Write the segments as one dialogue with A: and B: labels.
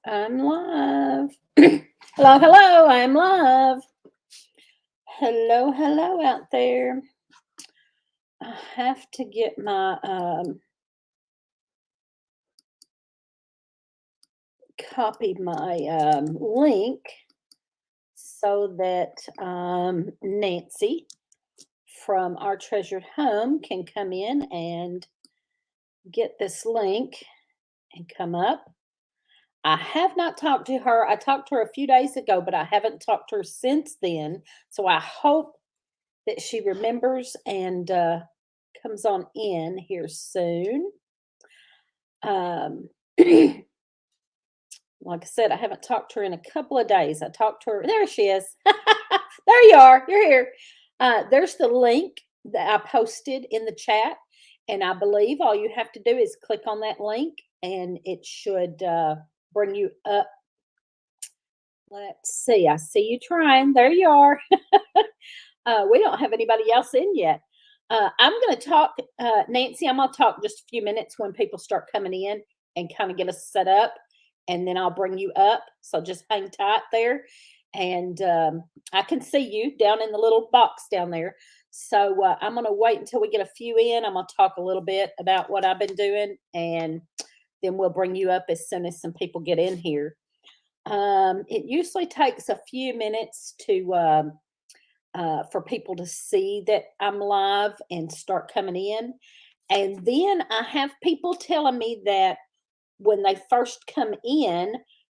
A: I'm live. Hello, hello, I'm live. Hello, hello out there. I have to get my copy my link so that Nancy from Our Treasured Home can come in and get this link and come up. I have not talked to her. I talked to her a few days ago, but I haven't talked to her since then. So I hope that she remembers and comes on in here soon. Um, like I said, I haven't talked to her in a couple of days. I talked to her. There she is. There you are. You're here. There's the link that I posted in the chat. And I believe all you have to do is click on that link and it should bring you up. Let's see. I see you trying. There you are. We don't have anybody else in yet. I'm going to talk, Nancy, I'm going to talk just a few minutes when people start coming in and kind of get us set up, and then I'll bring you up. So just hang tight there. And I can see you down in the little box down there. So I'm going to wait until we get a few in. I'm going to talk a little bit about what I've been doing, and then we'll bring you up as soon as some people get in here. It usually takes a few minutes to for people to see that I'm live and start coming in. And then I have people telling me that when they first come in,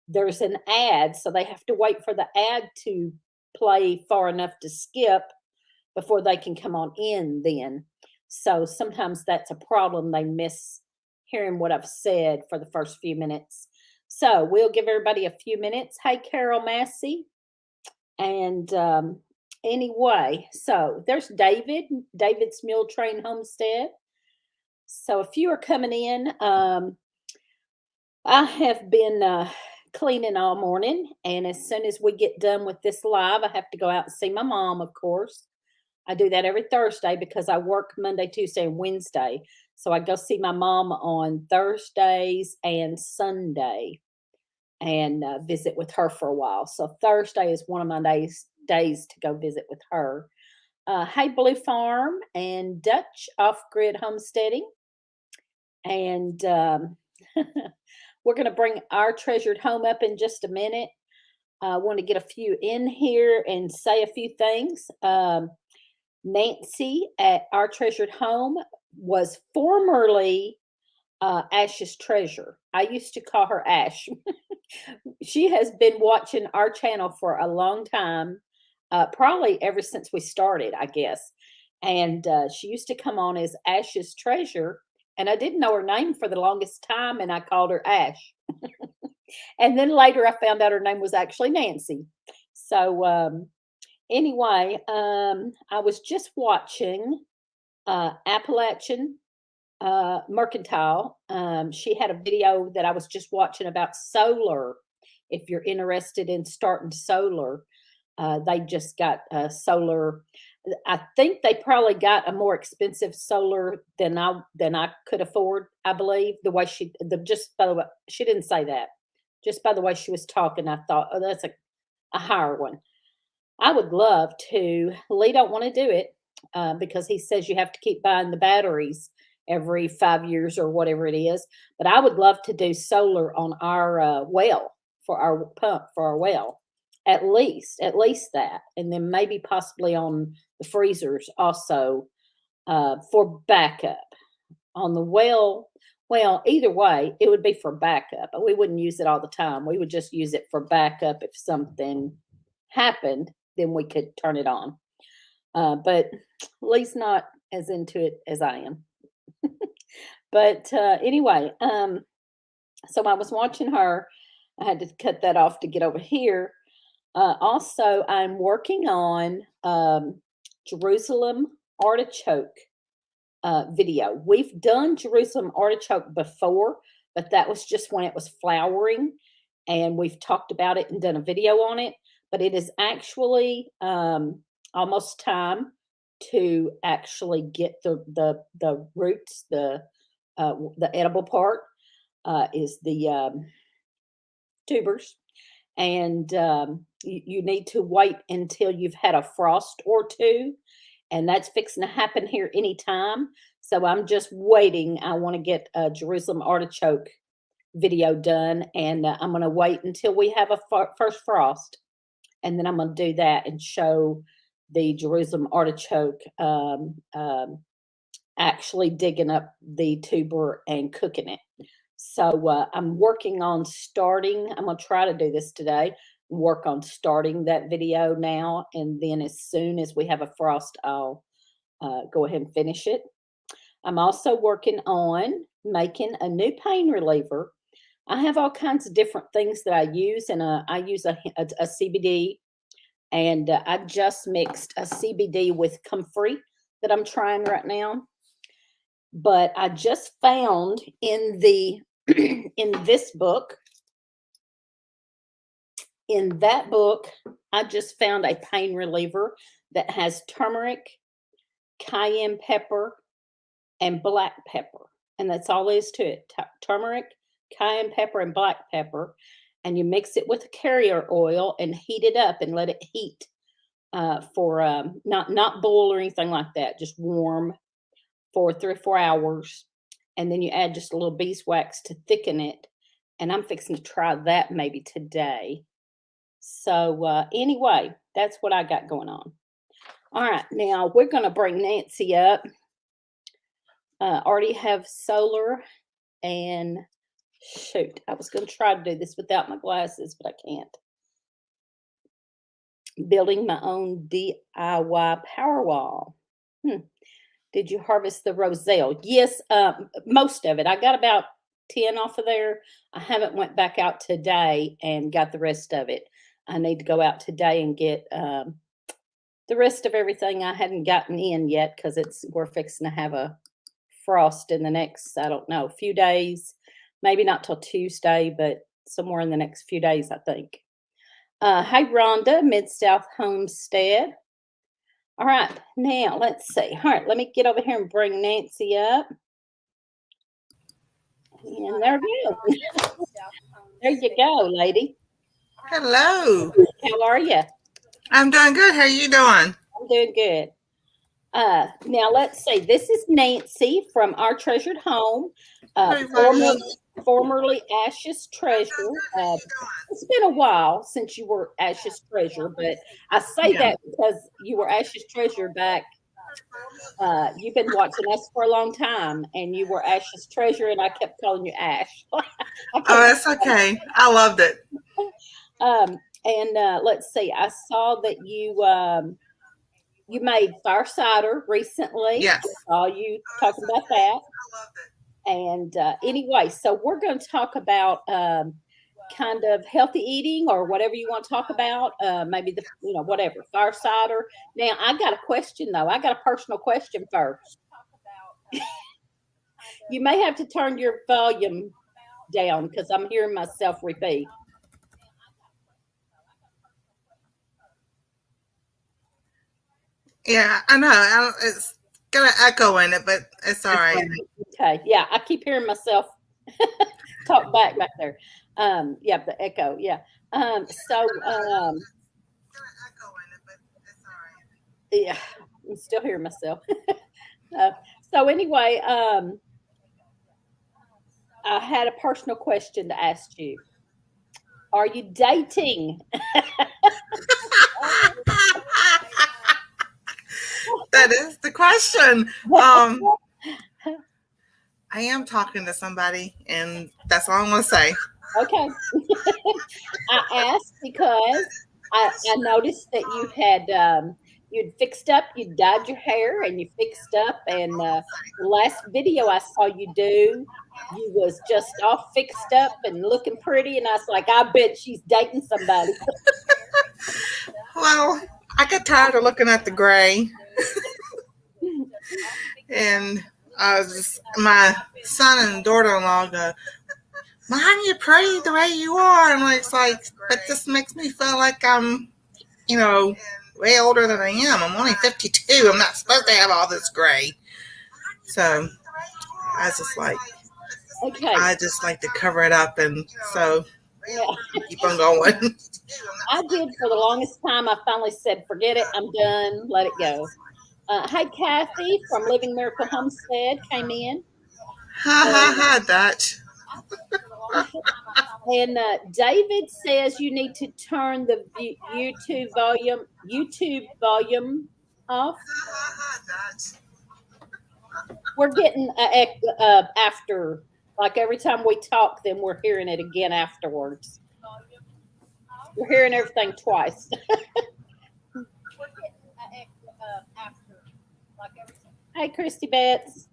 A: there's an ad. So they have to wait for the ad to play far enough to skip before they can come on in then. So sometimes that's a problem. They miss hearing what I've said for the first few minutes. So we'll give everybody a few minutes. Hey, Carol Massey. And anyway, so there's David's Mule Train Homestead. So if you are coming in, I have been cleaning all morning. And as soon as we get done with this live, I have to go out and see my mom, of course. I do that every Thursday because I work Monday, Tuesday, and Wednesday. So I go see my mom on Thursdays and Sunday and visit with her for a while. So Thursday is one of my days to go visit with her. Hey Blue Farm and Dutch Off Grid Homesteading, and we're going to bring Our Treasured Home up in just a minute. I want to get a few in here and say a few things. Nancy at Our Treasured Home was formerly Ash's Treasure. I used to call her Ash. She has been watching our channel for a long time, probably ever since we started, I guess. And she used to come on as Ash's Treasure, and I didn't know her name for the longest time, and I called her Ash. And then later, I found out her name was actually Nancy. So anyway, I was just watching Appalachian Mercantile. She had a video that I was just watching about solar. If you're interested in starting solar, they just got solar. I think they probably got a more expensive solar than I could afford. I believe the way just by the way, she didn't say that. Just by the way she was talking, I thought, oh, that's a higher one. I would love to. Lee don't want to do it because he says you have to keep buying the batteries every 5 years or whatever it is. But I would love to do solar on our well for our pump for our well, at least that, and then maybe possibly on the freezers also for backup. On the well, well, either way, it would be for backup. We wouldn't use it all the time. We would just use it for backup if something happened, then we could turn it on. But Lee's not as into it as I am. But anyway, so I was watching her. I had to cut that off to get over here. Also, I'm working on Jerusalem Artichoke video. We've done Jerusalem Artichoke before, but that was just when it was flowering, and we've talked about it and done a video on it. But it is actually almost time to actually get the roots, the edible part is the tubers, and you need to wait until you've had a frost or two, and that's fixing to happen here anytime. So I'm just waiting. I want to get a Jerusalem artichoke video done, and I'm going to wait until we have a first frost, and then I'm going to do that and show the Jerusalem artichoke actually digging up the tuber and cooking it. So I'm working on starting. I'm going to try to do this today. Work on starting that video now, and then as soon as we have a frost, I'll go ahead and finish it. I'm also working on making a new pain reliever. I have all kinds of different things that I use, and I use a CBD, and I just mixed a CBD with comfrey that I'm trying right now. But I just found in the in this book, in that book, I just found a pain reliever that has turmeric, cayenne pepper, and black pepper. And that's all there is to it. Turmeric, cayenne pepper, and black pepper. And you mix it with a carrier oil and heat it up and let it heat for not boil or anything like that, just warm for 3 or 4 hours. And then you add just a little beeswax to thicken it. And I'm fixing to try that maybe today. So anyway, that's what I got going on. All right, now we're going to bring Nancy up. Already have solar, and shoot, I was going to try to do this without my glasses, but I can't. Building my own DIY power wall. Did you harvest the roselle? Yes, most of it. I got about 10 off of there. I haven't went back out today and got the rest of it. I need to go out today and get the rest of everything I hadn't gotten in yet, because we're fixing to have a frost in the next, I don't know, few days. Maybe not till Tuesday, but somewhere in the next few days, I think. Hey, Rhonda, Mid-South Homestead. All right, now let's see. All right, let me get over here and bring Nancy up. And there we go. There you go, lady.
B: Hello.
A: How are you?
B: I'm doing good. How are you doing?
A: I'm doing good. Now let's see. This is Nancy from Our Treasured Home, formerly Ash's Treasure. It's been a while since you were Ash's Treasure, but I say that because you were Ash's Treasure back. You've been watching us for a long time, and you were Ash's Treasure, and I kept calling you Ash.
B: Oh, that's okay. I loved it.
A: And let's see. I saw that you made fire cider recently.
B: Yes.
A: I saw you talking about that. I love it. And anyway, so we're going to talk about kind of healthy eating, or whatever you want to talk about. Maybe whatever, fire cider. Now, I got a question though. I got a personal question first. You may have to turn your volume down because I'm hearing myself repeat.
B: Yeah, I know. It's got an echo in it, but it's all right.
A: Okay. Yeah, I keep hearing myself talk back there. Yeah, the echo. Yeah. Yeah, I'm still hearing myself. So anyway, I had a personal question to ask you. Are you dating?
B: That is the question. I am talking to somebody, and that's all I'm going to say.
A: Okay. I asked because I noticed that you had you'd fixed up, you dyed your hair, and you fixed up. And the last video I saw you do, you was just all fixed up and looking pretty. And I was like, I bet she's dating somebody.
B: Well, I got tired of looking at the gray. And I was just, my son and daughter-in-law go, Mom, you're pretty the way you are. And it's like, but this makes me feel like I'm, way older than I am. I'm only 52. I'm not supposed to have all this gray. So I was just like, I just like to cover it up. And so
A: Yeah.
B: Keep on going.
A: I did for the longest time. I finally said, forget it. I'm done. Let it go. Hey, Kathy from Living Miracle Homestead came in.
B: Ha ha ha, Dutch.
A: And David says you need to turn the YouTube volume off. We're getting after, like every time we talk, then we're hearing it again afterwards. We're hearing everything twice. Hey, Christy Betts.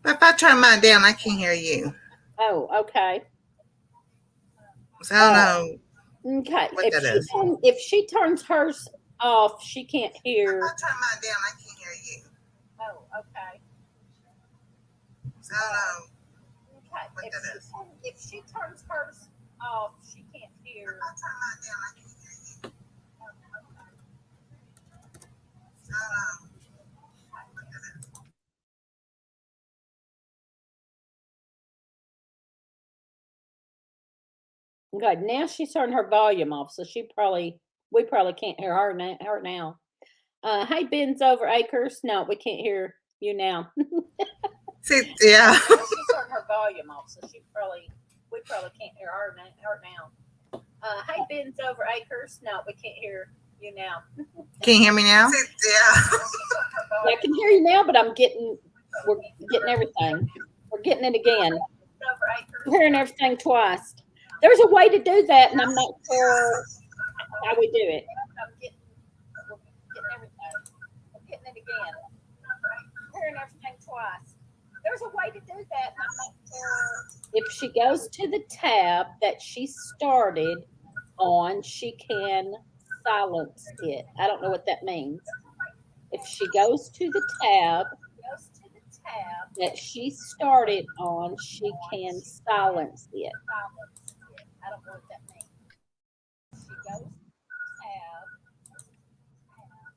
B: But if I turn mine down, I can't hear you.
A: Oh, okay.
B: So I don't know.
A: Okay.
B: What that is.
A: If she turns hers off, she can't hear.
B: If I turn mine down, I can't hear you.
A: Oh, okay.
B: So I don't know.
A: Okay.
B: What that is.
A: If she turns hers off, she can't hear.
B: If I turn mine down, I can't hear you. So I don't know. What that is.
A: Good. Now she's turned her volume off, so we probably can't hear her now. Hey, Ben's over Acres. No, we can't hear you now.
B: See, yeah.
A: She's turned her volume off, so we probably can't hear her now. Hey, Ben's over Acres. No, we can't hear you now.
B: Can you hear me now? See, yeah.
A: I can hear you now, but we're getting everything. We're getting it again. We're hearing everything twice. There's a way to do that, and I'm not sure how we do it. We're getting everything. We're getting it again. We're hearing everything twice. There's a way to do that, and I'm not sure. If she goes to the tab that she started on, she can silence it. I don't know what that means. If she goes to the tab that she started on, she can silence it. I don't know what that means. She goes to the tab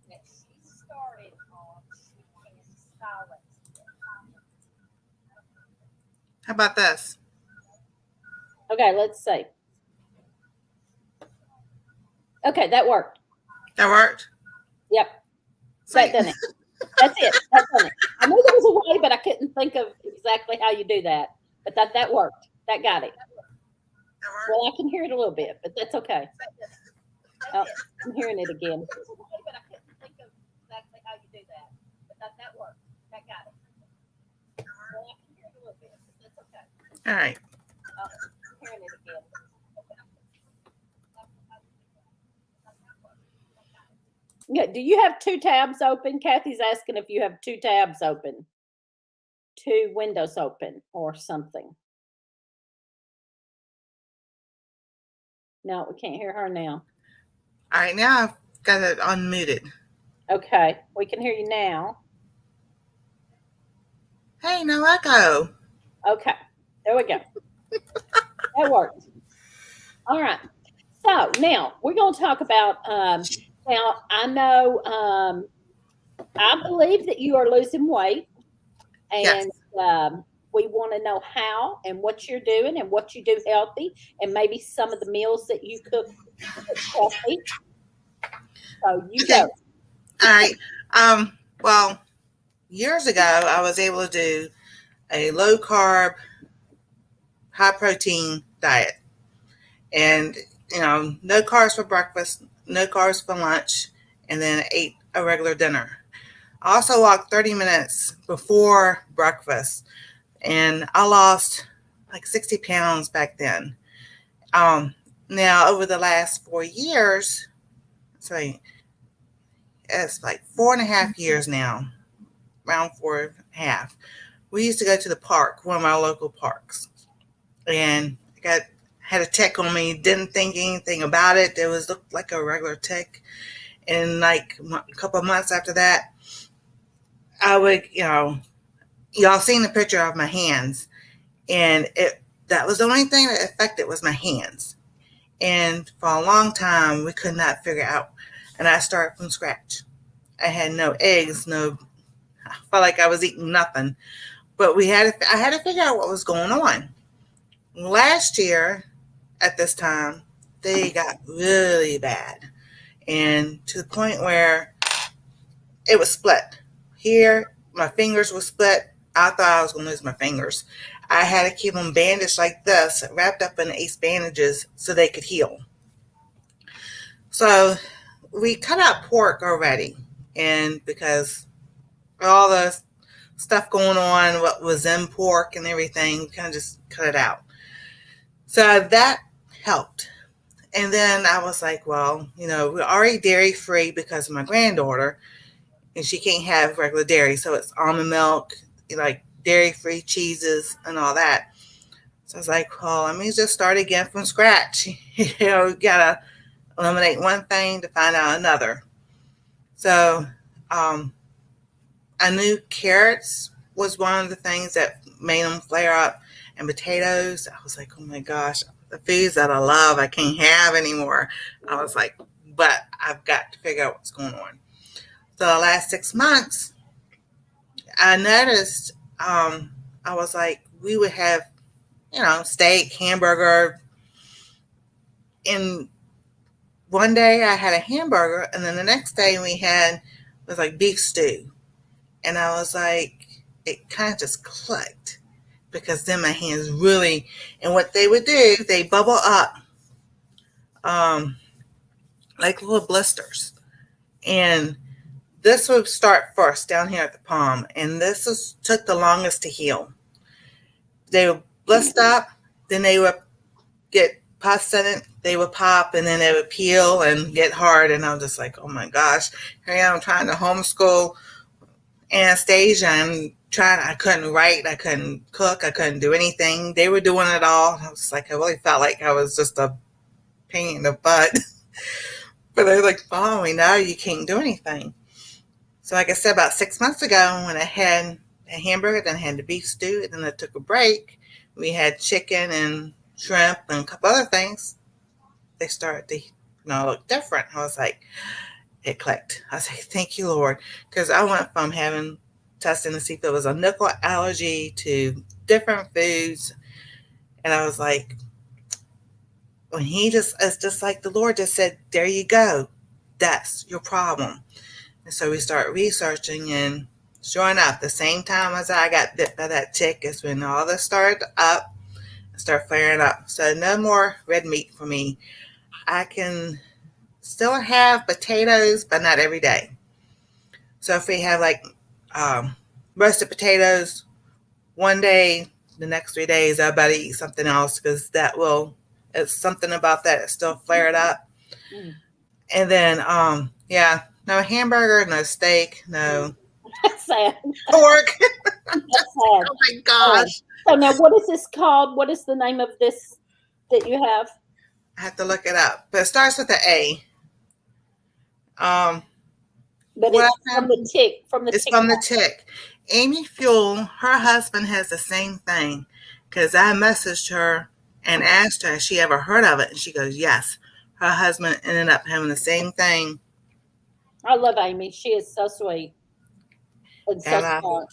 A: that she started on, she can silence it.
B: How about this?
A: Okay, let's see. Okay, that worked.
B: That worked?
A: Yep. That done it. That's it. That's done it. I knew there was a way, but I couldn't think of exactly how you do that. But that worked. That got it. Well, I can hear it a little bit, but that's okay. Oh, I'm hearing it again. But I couldn't think of exactly how you do that. But that worked. That got it. Well, I can hear it a little bit, but that's okay.
B: All right.
A: Oh, I'm hearing it again. Yeah, do you have two tabs open? Kathy's asking if you have two tabs open, two windows open or something. No, we can't hear her now.
B: All right, now I've got it unmuted.
A: Okay, we can hear you now.
B: Hey, no echo.
A: Okay, there we go. That worked. All right. So now we're going to talk about, now I know, I believe that you are losing weight, and yes. We want to know how and what you're doing and what you do healthy, and maybe some of the meals that you cook healthy. So you go.
B: All right. Well, years ago, I was able to do a low carb, high protein diet, and no carbs for breakfast, no carbs for lunch, and then ate a regular dinner. I also walked 30 minutes before breakfast, and I lost like 60 pounds back then. Now, over the last 4 years, so it's like 4.5 years now, around 4.5. We used to go to the park, one of my local parks, and had a tick on me, didn't think anything about it. It looked like a regular tick. And like a couple of months after that, I would, y'all seen the picture of my hands, and that was the only thing that affected was my hands. And for a long time, we could not figure out, and I started from scratch. I had no eggs, I felt like I was eating nothing, but I had to figure out what was going on. Last year at this time, they got really bad, and to the point where it was split. Here, my fingers were split. I thought I was going to lose my fingers. I had to keep them bandaged like this, wrapped up in ace bandages so they could heal. So we cut out pork already, and because all the stuff going on, what was in pork and everything, we kind of just cut it out. So that helped. And then I was like, well, we're already dairy free because of my granddaughter, and she can't have regular dairy. So it's almond milk, like dairy free cheeses and all that. So I was like, well, let me just start again from scratch. You gotta eliminate one thing to find out another. So I knew carrots was one of the things that made them flare up, and potatoes. I was like, oh my gosh, the foods that I love, I can't have anymore. I was like, but I've got to figure out what's going on. So the last 6 months, I noticed, I was like, we would have, steak, hamburger. And one day I had a hamburger, and then the next day was like beef stew. And I was like, it kind of just clicked, because then my hands really, and what they would do, they bubble up like little blisters. And this would start first down here at the palm, and took the longest to heal. They would blister up, then they would get pus in it, they would pop, and then they would peel and get hard. And I'm just like, oh my gosh, here I am trying to homeschool Anastasia and I couldn't write, I couldn't cook, I couldn't do anything. They were doing it all. I was like, I really felt like I was just a pain in the butt. But they were like, oh, no, you can't do anything. So like I said, about 6 months ago, when I had a hamburger, then I had the beef stew, and then I took a break. We had chicken and shrimp and a couple other things. They started to look different. I was like, it clicked. I was like, thank you, Lord. Because I went from having testing to see if it was a nickel allergy to different foods. And I was like, it's just like the Lord just said, there you go. That's your problem. And so we start researching, and sure enough, the same time as I got bit by that tick is when all this started up and start flaring up. So no more red meat for me. I can still have potatoes, but not every day. So if we have like roasted potatoes one day, the next 3 days I better eat something else, because it's something about that. It still flared up. And then no hamburger, no steak, no
A: Sad.
B: pork.
A: That's sad.
B: Oh my gosh.
A: So now, what is this called? What is the name of this that you have?
B: I have to look it up, but it starts with an A.
A: But it's from the tick.
B: It's from the tick. Amy Fuel, her husband has the same thing, because I messaged her and asked her if she ever heard of it, and she goes, yes. Her husband ended up having the same thing.
A: I love Amy. She is so sweet and so smart.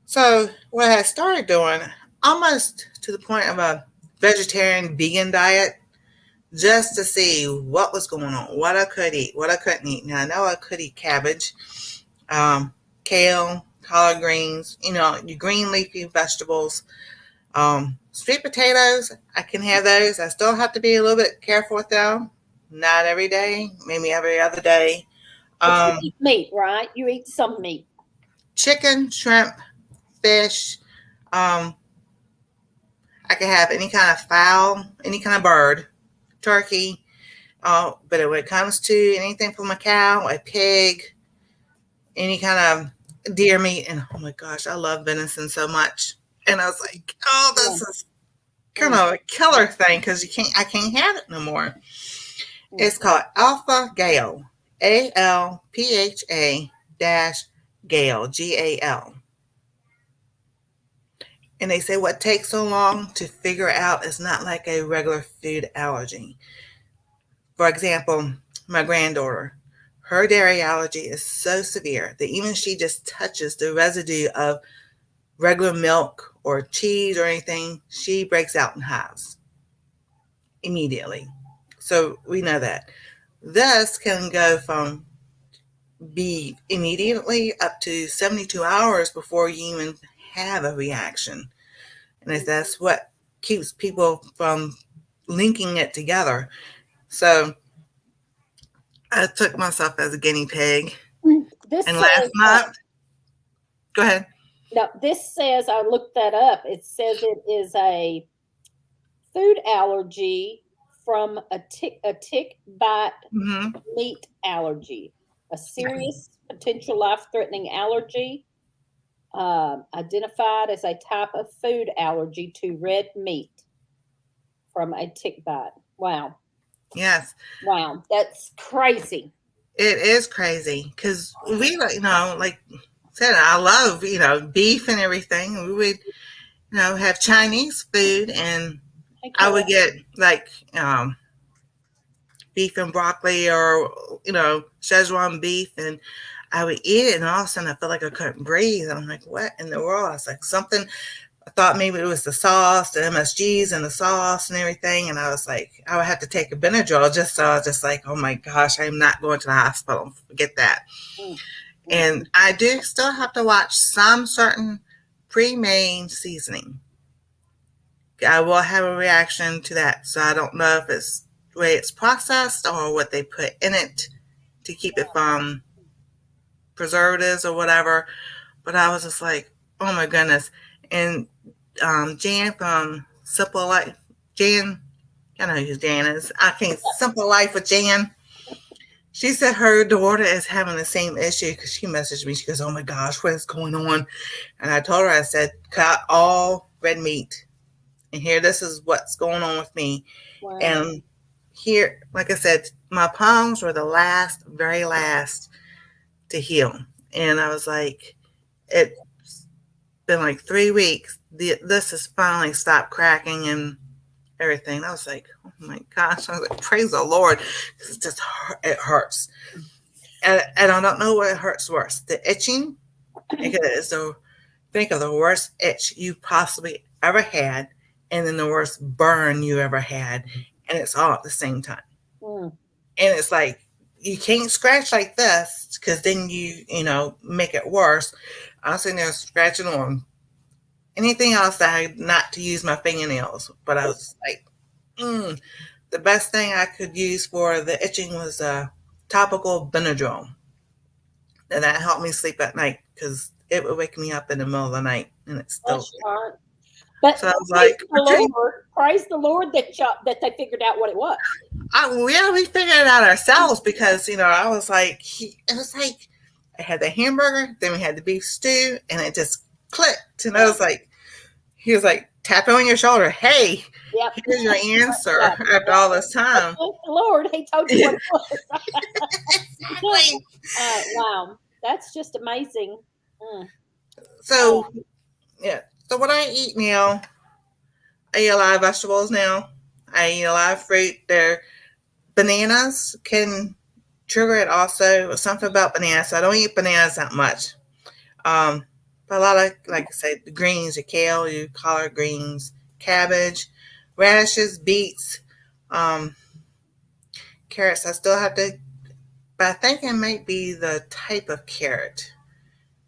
B: So what I started doing, almost to the point of a vegetarian vegan diet, just to see what was going on, what I could eat, what I couldn't eat. Now I know I could eat cabbage, kale, collard greens, your green leafy vegetables. Sweet potatoes, I can have those. I still have to be a little bit careful with them. Not every day, maybe every other day.
A: But you eat meat, right? You eat some meat. Chicken,
B: shrimp, fish. I can have any kind of fowl, any kind of bird, turkey. But when it comes to anything from a cow, a pig, any kind of deer meat, and oh my gosh, I love venison so much. And I was like, oh, this is kind of a killer thing, because I can't have it no more. It's called Alpha Gal, ALPHA Gal, GAL. And they say what takes so long to figure out is not like a regular food allergy. For example, my granddaughter, her dairy allergy is so severe that even she just touches the residue of regular milk or cheese or anything, she breaks out in hives immediately. So we know that. This can go from be immediately up to 72 hours before you even have a reaction. And that's what keeps people from linking it together. So I took myself as a guinea pig.
A: This
B: And
A: says,
B: last month, go ahead.
A: no, this says, I looked that up. It says it is a food allergy from a tick bite meat allergy, a serious potential life-threatening allergy identified as a type of food allergy to red meat from a tick bite. Wow.
B: Yes.
A: Wow. That's crazy.
B: It is crazy because we, like I said, I love, beef and everything. We would, have Chinese food, and I would get like beef and broccoli or, Szechuan beef, and I would eat it, and all of a sudden I felt like I couldn't breathe. And I'm like, what in the world? I was like, something. I thought maybe it was the sauce, the MSGs and the sauce and everything. And I was like, I would have to take a Benadryl just so I was just like, oh my gosh, I'm not going to the hospital. Forget that. And I do still have to watch some certain pre-made seasoning. I will have a reaction to that. So I don't know if it's the way it's processed or what they put in it to keep it from preservatives or whatever. But I was just like, oh my goodness. And Jan from Simple Life, Jan, I know who Jan is. I can't, Simple Life with Jan. She said her daughter is having the same issue because she messaged me. She goes, oh my gosh, what is going on? And I told her, I said, cut all red meat. And here, this is what's going on with me.
A: Wow.
B: And here, like I said, my palms were the very last to heal. And I was like, it's been like 3 weeks. This has finally stopped cracking and everything. I was like, oh my gosh. I was like, praise the Lord. It hurts. And I don't know what hurts worse. The itching, because think of the worst itch you possibly ever had, and then the worst burn you ever had. And it's all at the same time. And it's like, you can't scratch like this because then you make it worse. I was sitting there scratching on anything else that I had not to use my fingernails. But I was like, the best thing I could use for the itching was a topical Benadryl. And that helped me sleep at night because it would wake me up in the middle of the night. And it's still.
A: But
B: so I was like,
A: praise the Lord that they figured out what it was.
B: We figured it out ourselves because, I was like, I had the hamburger, then we had the beef stew, and it just clicked. And I was like, he was like, tapping on your shoulder. Hey, here's your answer after all this time.
A: Thank the Lord, he told you what it was.
B: Exactly.
A: Wow, that's just amazing.
B: So, So what I eat now, I eat a lot of vegetables now. I eat a lot of fruit. Bananas can trigger it also. Something about bananas. So I don't eat bananas that much. But a lot of, like I said, the greens, your kale, your collard greens, cabbage, radishes, beets, carrots. I still have to, but I think it might be the type of carrot.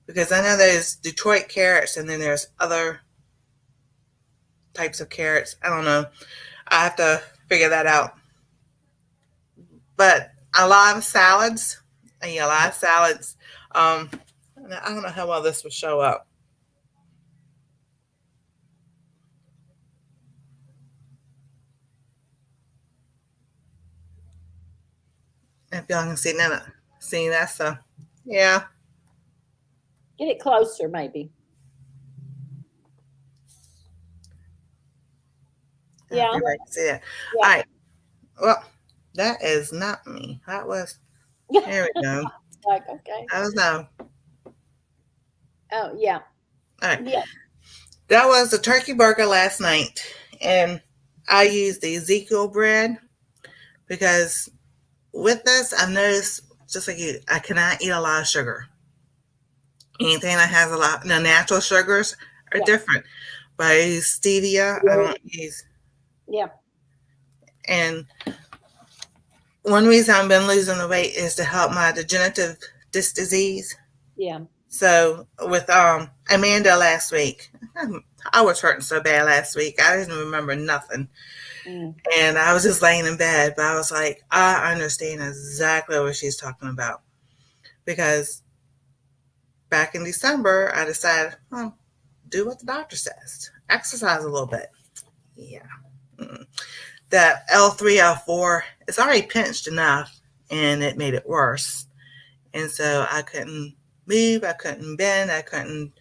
B: Because I know there's Detroit carrots and then there's other types of carrots. I don't know. I have to figure that out. But a lot of salads. I eat a lot of salads. I don't know how well this will show up. If y'all can see that, so yeah.
A: Get it closer, maybe. Yeah.
B: Everybody can see that. Yeah. All right. Well, that is not me. That was. There we go.
A: Like, okay.
B: I don't know.
A: Oh, yeah.
B: All right.
A: Yeah.
B: That was the turkey burger last night. And I used the Ezekiel bread because with this, I've noticed, just like you, I cannot eat a lot of sugar. Anything that has a lot, natural sugars are different. but I use stevia. I don't use.
A: Yeah.
B: And one reason I've been losing the weight is to help my degenerative disc disease.
A: Yeah.
B: So with Amanda last week, I was hurting so bad last week. I didn't remember nothing. And I was just laying in bed, but I was like, I understand exactly what she's talking about. Because back in December, I decided, do what the doctor says. Exercise a little bit. Yeah. That L3, L4 is already pinched enough, and it made it worse. And so I couldn't move, I couldn't bend, I couldn't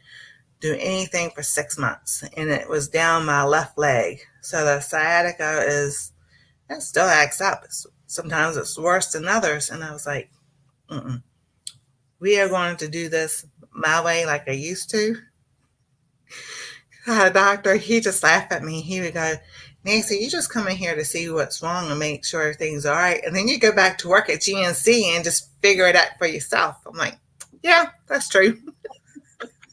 B: do anything for 6 months. And it was down my left leg. So the sciatica it still acts up. Sometimes it's worse than others. And I was like, we are going to do this my way like I used to. The doctor, he just laughed at me. He would go, Nancy, you just come in here to see what's wrong and make sure everything's all right. And then you go back to work at GNC and just figure it out for yourself. I'm like, yeah, that's true.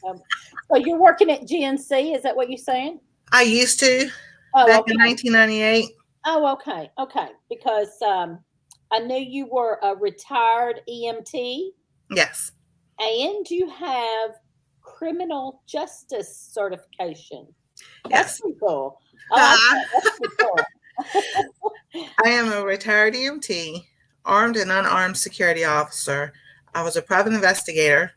A: So you're working at GNC, is that what you're saying?
B: I used to back in 1998.
A: Oh, okay. Okay. Because I knew you were a retired EMT.
B: Yes.
A: And you have criminal justice certification.
B: Yes.
A: That's pretty cool. That's pretty cool.
B: I am a retired EMT, armed and unarmed security officer. I was a private investigator.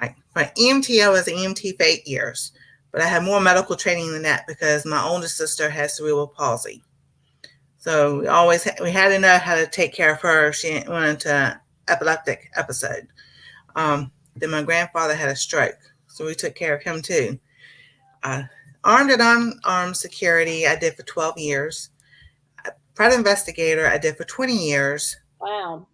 B: For EMT, I was an EMT for 8 years, but I had more medical training than that because my oldest sister has cerebral palsy. So we had to know how to take care of her. She went into an epileptic episode. Then my grandfather had a stroke, so we took care of him too. Armed and unarmed security, I did for 12 years. Private investigator, I did for 20 years.
A: Wow.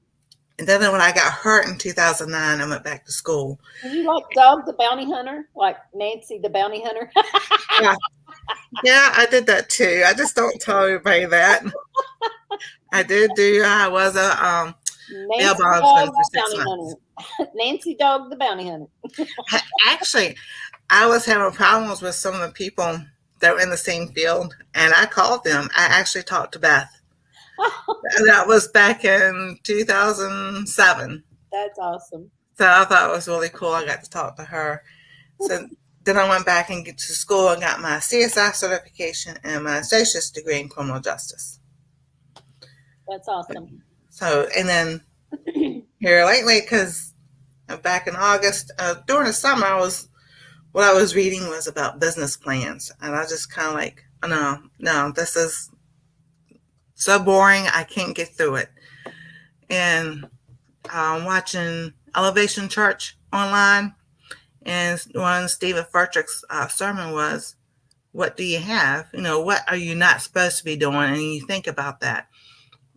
B: And then when I got hurt in 2009, I went back to school.
A: Are you like Doug the Bounty Hunter? Like Nancy the Bounty Hunter?
B: Yeah, I did that too. I just don't tell everybody that. I was a bail bondsman for 6 months.
A: Nancy Dog the Bounty Hunter.
B: Actually, I was having problems with some of the people that were in the same field, and I called them. I actually talked to Beth. And that was back in 2007.
A: That's awesome.
B: So I thought it was really cool. I got to talk to her. So then I went back and get to school and got my CSI certification and my associate's degree in criminal justice.
A: That's awesome.
B: So, and then here lately, because back in August, during the summer, what I was reading was about business plans. And I just kind of like, no, this is so boring. I can't get through it. And watching Elevation Church online, and one Stephen Furtick's sermon was, what do you have? What are you not supposed to be doing? And you think about that.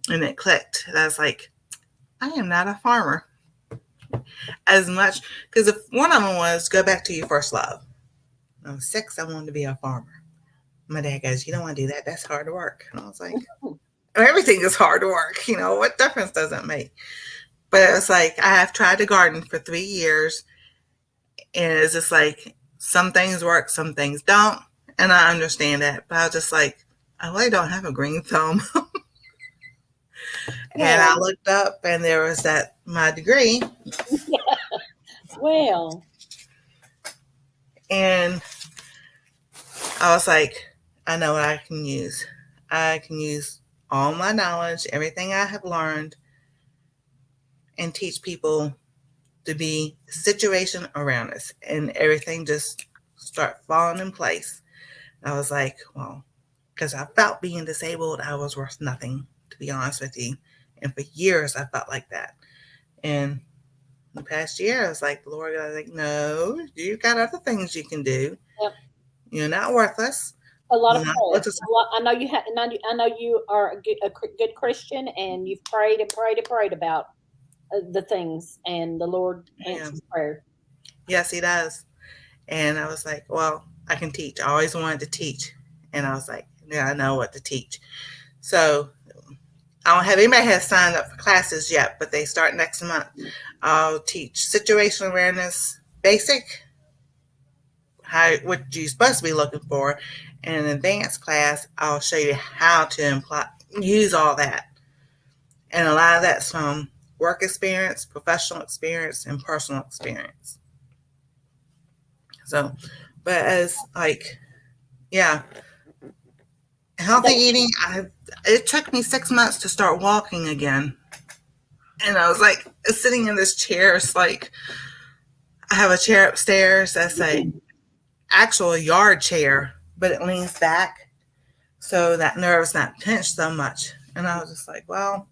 B: And it clicked. And I was like, I am not a farmer. As much, because if one of them was go back to your first love. When I was 6, I wanted to be a farmer. My dad goes, you don't want to do that. That's hard work. And I was like, everything is hard work. What difference does it make? But it was like, I have tried to garden for 3 years. And it's just like, some things work, some things don't. And I understand that. But I was just like, I really don't have a green thumb. And I looked up and there was my degree.
A: Well.
B: And I was like, I know what I can use. I can use all my knowledge, everything I have learned, and teach people to be situation awareness, and everything just start falling in place. I was like, well, because I felt being disabled, I was worth nothing, to be honest with you. And for years, I felt like that. And the past year, I was like, the Lord, I was like, no, you got other things you can do. Yep. You're not worthless.
A: A lot of prayers. I know you have. I know you are a good Christian, and you've prayed and prayed and prayed about the things, and the Lord answers prayer.
B: Yes, He does. And I was like, well, I can teach. I always wanted to teach, and I was like, yeah, I know what to teach. So I don't have anybody has signed up for classes yet, but they start next month. I'll teach situational awareness, basic, what you're supposed to be looking for. In an advanced class, I'll show you how to use all that. And a lot of that's from work experience, professional experience, and personal experience. So, but as like, yeah, healthy eating, it took me 6 months to start walking again. And I was like sitting in this chair. It's like I have a chair upstairs that's a actual yard chair, but it leans back so that nerve's not pinched so much. And I was just like, well,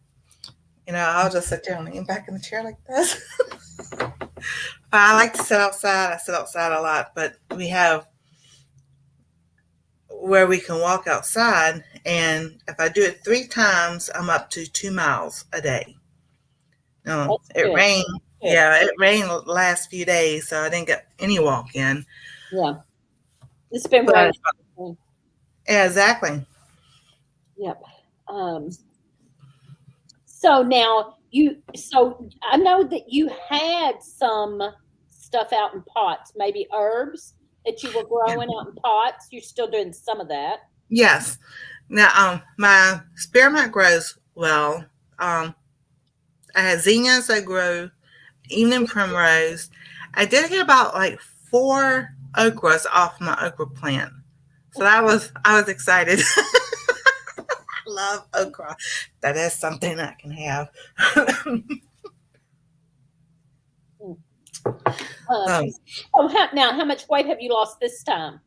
B: I'll just sit there and lean back in the chair like this. I like to sit outside. I sit outside a lot, but we have where we can walk outside. And if I do it 3 times, I'm up to 2 miles a day. It rained. Yeah, it rained the last few days, so I didn't get any walk in.
A: Yeah. It's been raining.
B: Yeah, exactly.
A: Yep. So now I know that you had some stuff out in pots, maybe herbs that you were growing out in pots. You're still doing some of that.
B: Yes. Now, my spearmint grows well. I had zinnias that grow, evening primrose. I did get about like 4 okras off my okra plant. So I was excited. I love okra. That is something I can have.
A: Now, how much weight have you lost this time?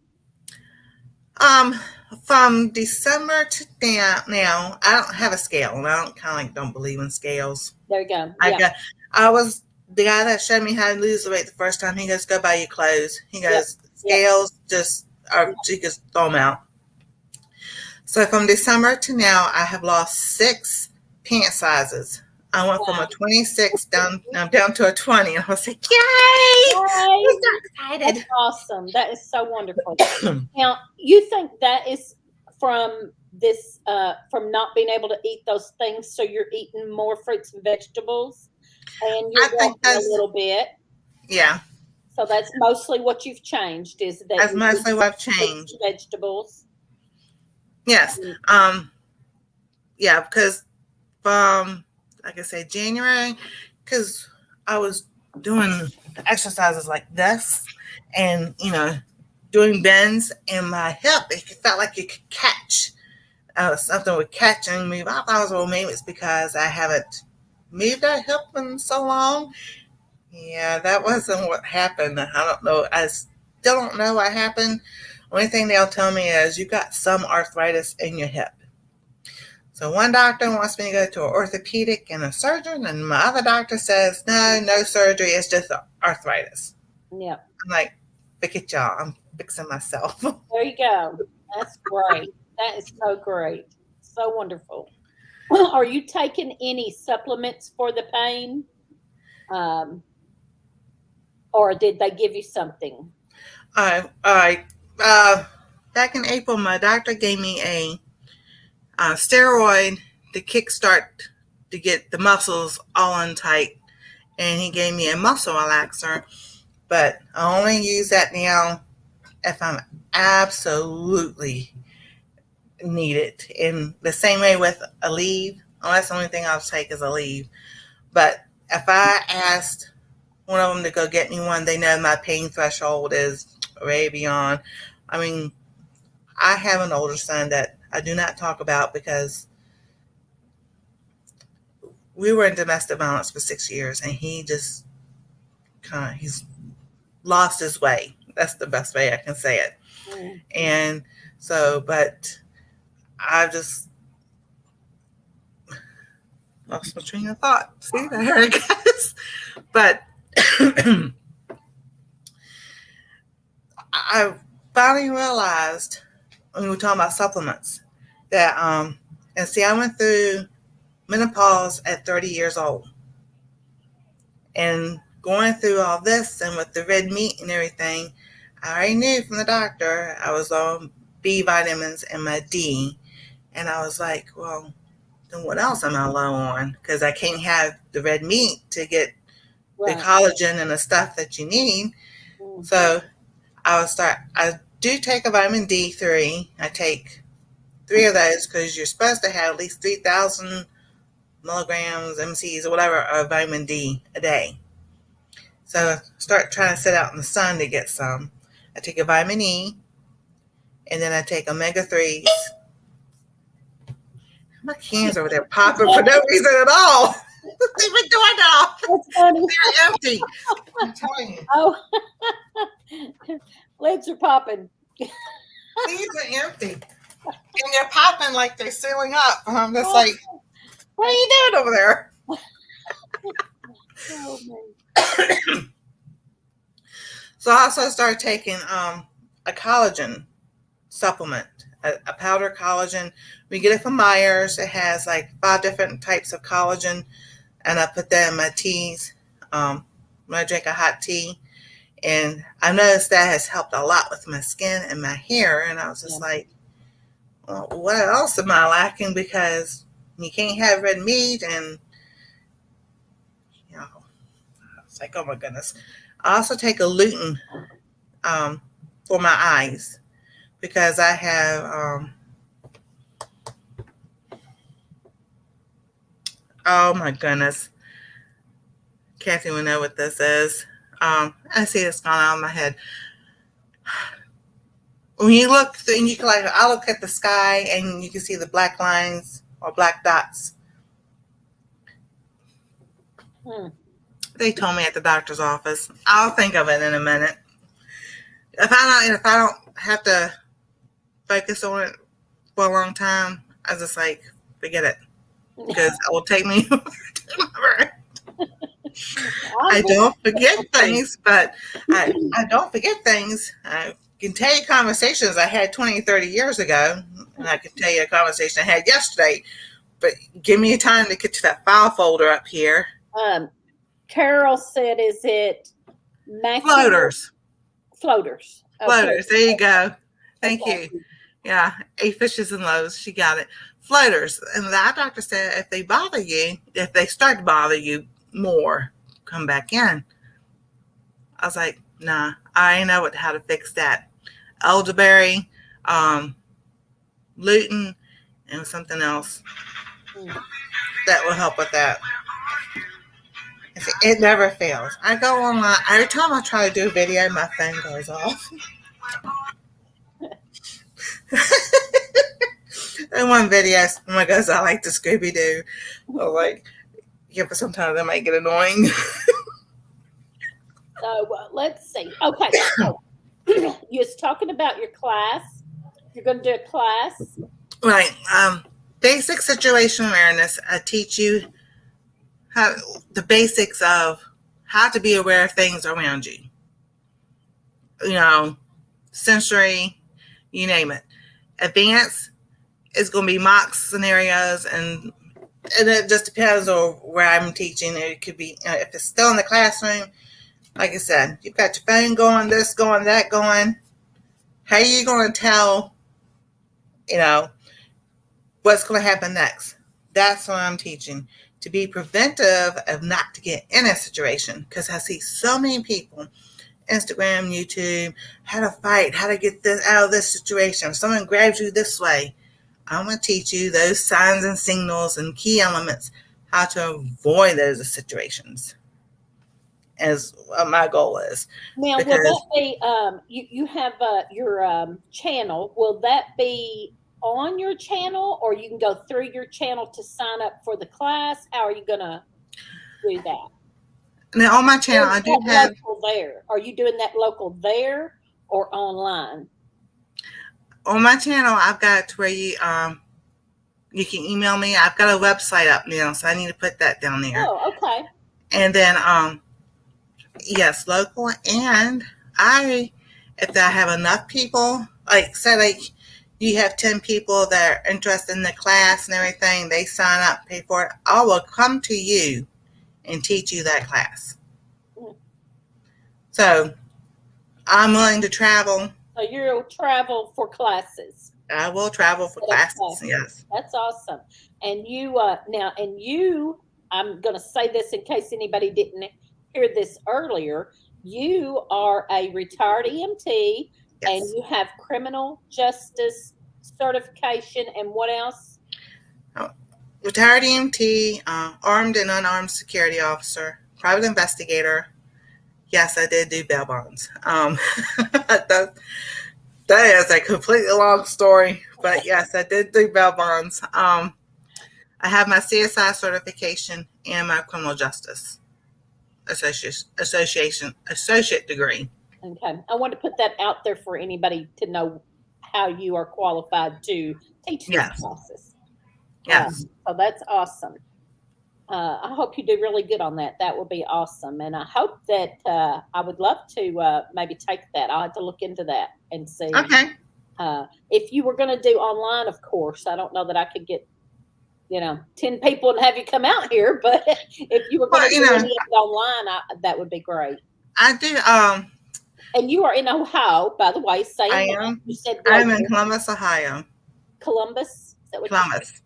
B: From December to now, I don't have a scale, and I don't believe in scales.
A: There you go.
B: I was the guy that showed me how to lose the weight the first time. He goes, "Go buy your clothes." He goes, "Scales, you just throw them out." So from December to now, I have lost 6 pant sizes. I went from a 26 down to a 20. And I was like, yay! I'm so excited.
A: That's awesome. That is so wonderful. Now, you think that is from this, from not being able to eat those things, so you're eating more fruits and vegetables, and you're walking a little bit?
B: Yeah.
A: So that's mostly what you've changed, is that
B: that's mostly what I've changed.
A: Vegetables.
B: Yes. Yeah, because from, like I said, January, because I was doing exercises like this and, doing bends, and my hip, it felt like it could catch. Something would catch and move. I thought it was, well, maybe it's because I haven't moved that hip in so long. Yeah, that wasn't what happened. I don't know. I still don't know what happened. Only thing they'll tell me is you got some arthritis in your hip. So one doctor wants me to go to an orthopedic and a surgeon, and my other doctor says, no surgery, it's just arthritis.
A: Yeah.
B: I'm like, forget y'all, I'm fixing myself.
A: There you go. That's great. That is so great. So wonderful. Are you taking any supplements for the pain? Or did they give you something?
B: Back in April, my doctor gave me a steroid to kickstart to get the muscles all untight, and he gave me a muscle relaxer, but I only use that now if I'm absolutely need it. In the same way with Aleve, that's the only thing I'll take is Aleve. But if I asked one of them to go get me one, they know my pain threshold is way beyond. I mean, I have an older son that I do not talk about because we were in domestic violence for 6 years, and he just he's lost his way. That's the best way I can say it. Mm. And so, but I just lost my train of thought. See, there it goes. But I finally realized when we were talking about supplements that, and see, I went through menopause at 30 years old, and going through all this and with the red meat and everything, I already knew from the doctor I was on B vitamins and my D, and I was like, well, then what else am I low on? Because I can't have the red meat to get the collagen and the stuff that you need. Mm-hmm. So I do take a vitamin D3. I take 3 of those because you're supposed to have at least 3,000 milligrams, MCs, or whatever of vitamin D a day. So start trying to sit out in the sun to get some. I take a vitamin E, and then I take omega-3s. My cans over there popping for no reason at all. They've been doing that.
A: That's funny.
B: They're empty. I'm telling you.
A: Oh, lids are popping.
B: These are empty. And they're popping like they're sealing up. And I'm just like, what are you doing over there?
A: Oh, man.
B: So I also started taking a collagen supplement, a powder collagen. We get it from Myers. It has like 5 different types of collagen, and I put that in my teas when I drink a hot tea. And I noticed that has helped a lot with my skin and my hair. And I was just like, well, what else am I lacking? Because you can't have red meat, and I was like, oh my goodness. I also take a lutein for my eyes because I have, oh my goodness. Kathy will know what this is. I see it's gone out of my head. When you look, and you can I look at the sky and you can see the black lines or black dots. They told me at the doctor's office. I'll think of it in a minute. If I don't have to focus on it for a long time, I just like forget it because it will take me. I don't forget things, but I don't forget things. I can tell you conversations I had 20, 30 years ago, and I can tell you a conversation I had yesterday. But give me time to get to that file folder up here.
A: Carol said, "Is it
B: floaters?
A: Floaters. Okay.
B: Floaters. There you go. Thank you. Yeah, 8 fishes and loaves. She got it. Floaters. And the eye doctor said if they start to bother you more, come back in. I was like, nah, I know how to fix that. Elderberry, lutein, and something else that will help with that. It never fails. I go online. Every time I try to do a video, my phone goes off. In one video, someone goes, I like the Scooby-Doo. I was like, yeah, but sometimes that might get annoying.
A: So let's see. Okay. So, you was talking about your class. You're going to do a class.
B: Right. Basic situational awareness. I teach you the basics of how to be aware of things around you. Sensory, you name it. Advanced is going to be mock scenarios, and it just depends on where I'm teaching. It could be, if it's still in the classroom, like I said, you've got your phone going, this going, that going. How are you going to tell, what's going to happen next? That's what I'm teaching. To be preventive of not to get in a situation. Because I see so many people, Instagram, YouTube, how to fight, how to get this out of this situation. If someone grabs you this way, I'm going to teach you those signs and signals and key elements, how to avoid those situations. As what my goal is.
A: Now, will that be, you have your channel, will that be on your channel, or you can go through your channel to sign up for the class? How are you going to do that?
B: Now, on my channel, I do have...
A: there. Are you doing that local there or online?
B: On my channel, I've got to where you can email me. I've got a website up now, so I need to put that down there.
A: Oh, okay.
B: And then, yes, local. And if I have enough people, say you have 10 people that are interested in the class and everything, they sign up, pay for it, I will come to you and teach you that class. So I'm willing to travel.
A: So you'll travel for classes.
B: I will travel for classes. Yes.
A: That's awesome. And you I'm going to say this in case anybody didn't hear this earlier. you are a retired EMT and
B: Yes.
A: you have criminal justice certification, and what else?
B: Retired EMT, armed and unarmed security officer, private investigator. Yes, I did do bail bonds. That is a completely long story, but yes, I did do bail bonds. I have my CSI certification and my criminal justice associate degree.
A: Okay. I want to put that out there for anybody to know how you are qualified to teach these
B: Yes,
A: classes.
B: yes.
A: So that's awesome. I hope you do really good on that. That will be awesome. And I hope that I would love to maybe take that. I'll have to look into that and see.
B: Okay.
A: If you were going to do online, of course, I don't know that I could get, 10 people and have you come out here, but if you were going
B: Well,
A: to do any of it online, that would be great.
B: I do.
A: And you are in Ohio, by the way. Saying
B: I
A: that,
B: am.
A: you said
B: I'm in
A: global.
B: Columbus, Ohio.
A: Columbus. Is that what you said?
B: Columbus.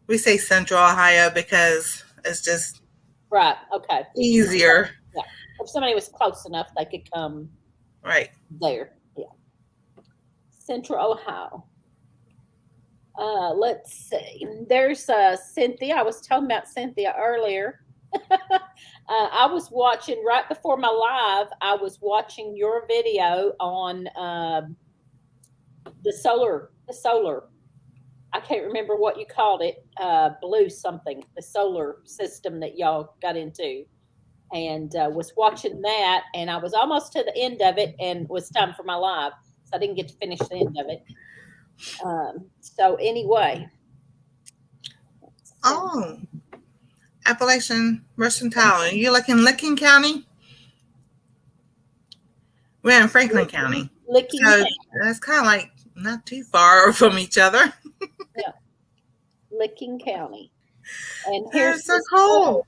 B: We say Central Ohio because it's just
A: Right. Okay.
B: easier.
A: Yeah. If somebody was close enough, they could come
B: Right.
A: there. Yeah. Central Ohio. Let's see. There's Cynthia. I was talking about Cynthia earlier. I was watching right before my live. I was watching your video on the solar. I can't remember what you called it. Blue something. The solar system that y'all got into, and was watching that. And I was almost to the end of it, and it was time for my live, so I didn't get to finish the end of it. So anyway.
B: Oh, Appalachian Mercantile. You like in Licking County? We're in Franklin County.
A: Licking
B: So
A: County.
B: that's kind of like not too far from each other.
A: Yeah. Licking County. And
B: That's
A: here's
B: so cool.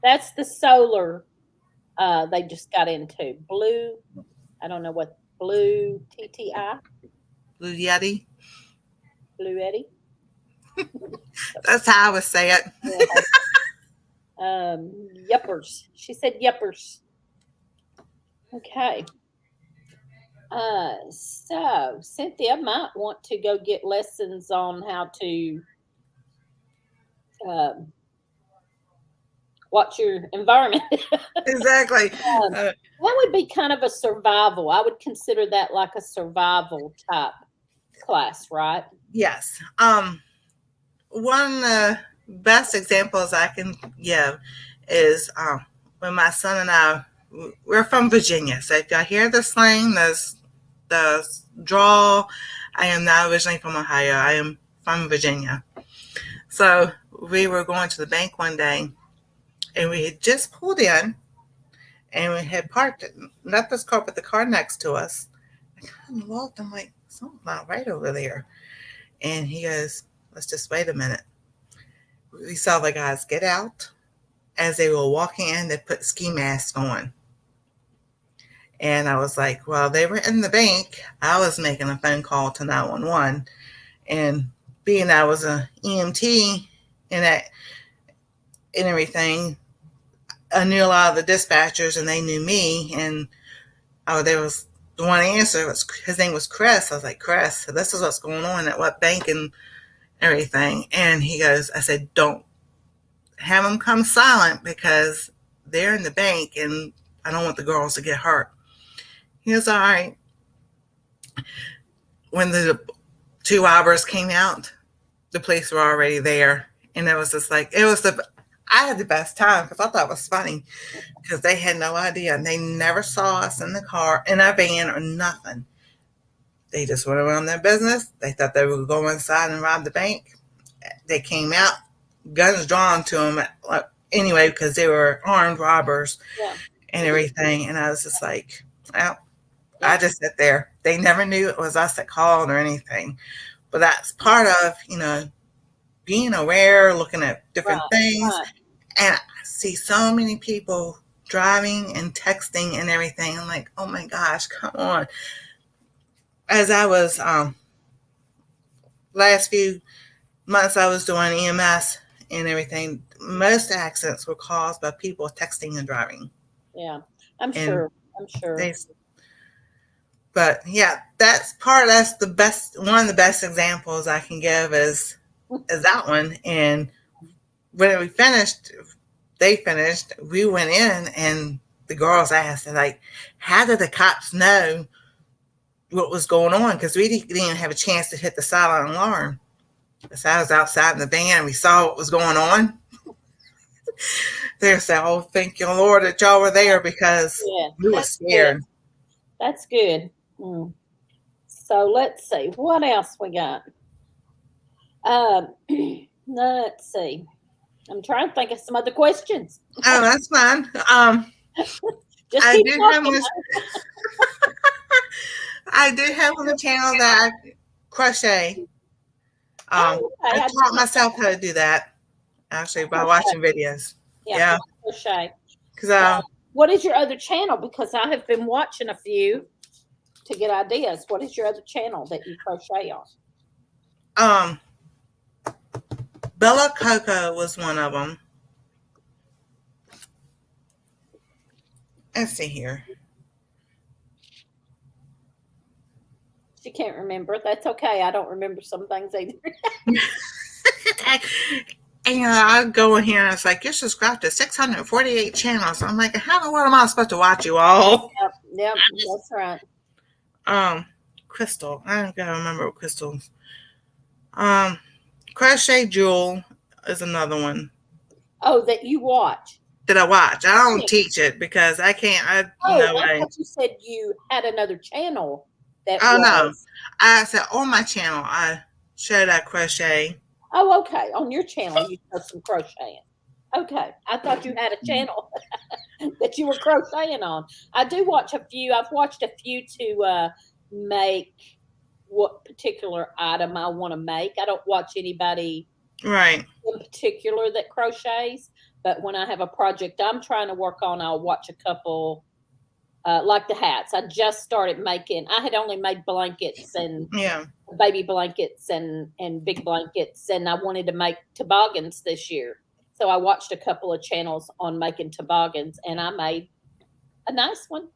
A: That's the solar they just got into. Blue, I don't know what, Blue TTI?
B: Blue Yeti.
A: Blue Eddie?
B: That's how I would say it.
A: Yeah. Yuppers. She said yuppers. Okay. So Cynthia might want to go get lessons on how to watch your environment.
B: Exactly.
A: That would be kind of a survival. I would consider that like a survival type class, right?
B: Yes. One of the best examples I can give is when my son and I, we're from Virginia. So if y'all hear the slang, the drawl, I am not originally from Ohio. I am from Virginia. So we were going to the bank one day, and we had just pulled in, and we had parked, not this car, but the car next to us. I kind of looked, I'm like, something's not right over there. And he goes, let's just wait a minute. We saw the guys get out. As they were walking in, they put ski masks on. And I was like, well, they were in the bank. I was making a phone call to 911. And being I was an EMT and everything, I knew a lot of the dispatchers and they knew me. And there was the one answer, his name was Chris. I was like, Chris, this is what's going on at what bank and everything. And he goes, I said, don't have them come silent because they're in the bank and I don't want the girls to get hurt. He goes, all right. When the two robbers came out, the police were already there. And it was just like, I had the best time because I thought it was funny because they had no idea. And they never saw us in the car, in our van or nothing. They just went around their business. They thought they would go inside and rob the bank. They came out, guns drawn to them anyway because they were armed robbers and everything. And I was just like, well, I just sat there. They never knew it was us that called or anything. But that's part of, being aware, looking at different things. Right. And I see so many people driving and texting and everything. I'm like, oh my gosh, come on. As I was, last few months I was doing EMS and everything, most accidents were caused by people texting and driving.
A: Yeah, I'm
B: And
A: sure. I'm sure.
B: But yeah, that's the best, one of the best examples I can give is that one. And when they finished, we went in and the girls asked, like, how did the cops know what was going on? Because we didn't even have a chance to hit the silent alarm. So I was outside in the van and we saw what was going on. They said, oh, thank you, Lord, that y'all were there, because we were scared.
A: Good. That's good. So let's see. What else we got? Let's see. I'm trying to think of some other questions.
B: Oh, that's fine.
A: Just
B: I
A: keep
B: do
A: talking.
B: I do have on the channel that I crochet. I taught myself how to do that, actually, by watching videos. Yeah.
A: Crochet.
B: Because
A: what is your other channel? Because I have been watching a few to get ideas. What is your other channel that you crochet on?
B: Bella Coco was one of them. Let's see here.
A: She can't remember. That's okay. I don't remember some things either.
B: And I go in here and it's like, you're subscribed to 648 channels. I'm like, how in the world am I supposed to watch you all?
A: Yep, that's right.
B: Crystal. I don't gotta remember what Crystal's. Crochet Jewel is another one.
A: Oh, that you watch.
B: That I watch. I don't teach it because I can't.
A: I thought you said you had another channel.
B: No. I said on my channel I show that crochet.
A: Oh, okay. On your channel you show some crocheting. Okay. I thought you had a channel that you were crocheting on. I do watch a few. I've watched a few to make what particular item I want to make. I don't watch anybody in particular that crochets, but when I have a project I'm trying to work on, I'll watch a couple. Like the hats, I just started making. I had only made blankets and baby blankets and big blankets, and I wanted to make toboggans this year. So I watched a couple of channels on making toboggans, and I made a nice one.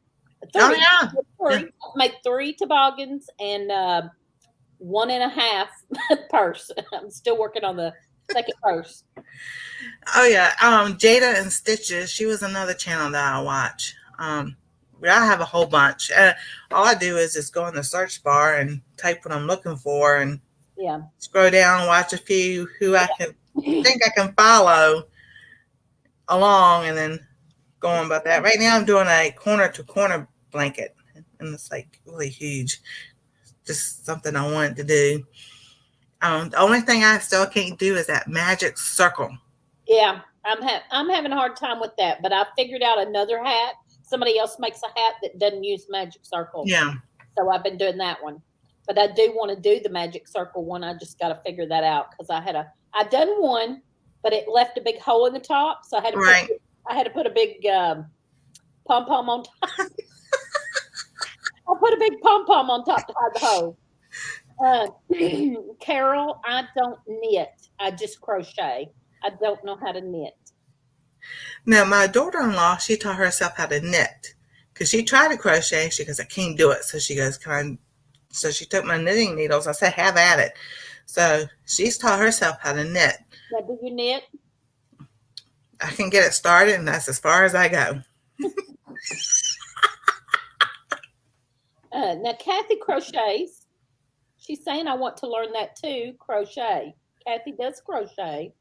A: I made 3 toboggans and 1.5 purse. I'm still working on the second purse.
B: Oh yeah, Jada and Stitches. She was another channel that I watch. I have a whole bunch. All I do is just go in the search bar and type what I'm looking for, and scroll down, watch a few who I can think I can follow along, and then go on about that. Right now, I'm doing a corner to corner blanket, and it's like really huge. Just something I wanted to do. The only thing I still can't do is that magic circle.
A: Yeah, I'm having a hard time with that, but I figured out another hat. Somebody else makes a hat that doesn't use magic circle.
B: Yeah.
A: So I've been doing that one. But I do want to do the magic circle one. I just got to figure that out because I done one, but it left a big hole in the top. So I had to put a big pom-pom on top. I put a big pom-pom on top to hide the hole. Carol, I don't knit. I just crochet. I don't know how to knit.
B: Now, my daughter-in-law, she taught herself how to knit because she tried to crochet. She goes, I can't do it. So she goes, so she took my knitting needles. I said, have at it. So she's taught herself how to knit.
A: Now, do you knit?
B: I can get it started, and that's as far as I go.
A: Now, Kathy crochets. She's saying I want to learn that too, crochet. Kathy does crochet.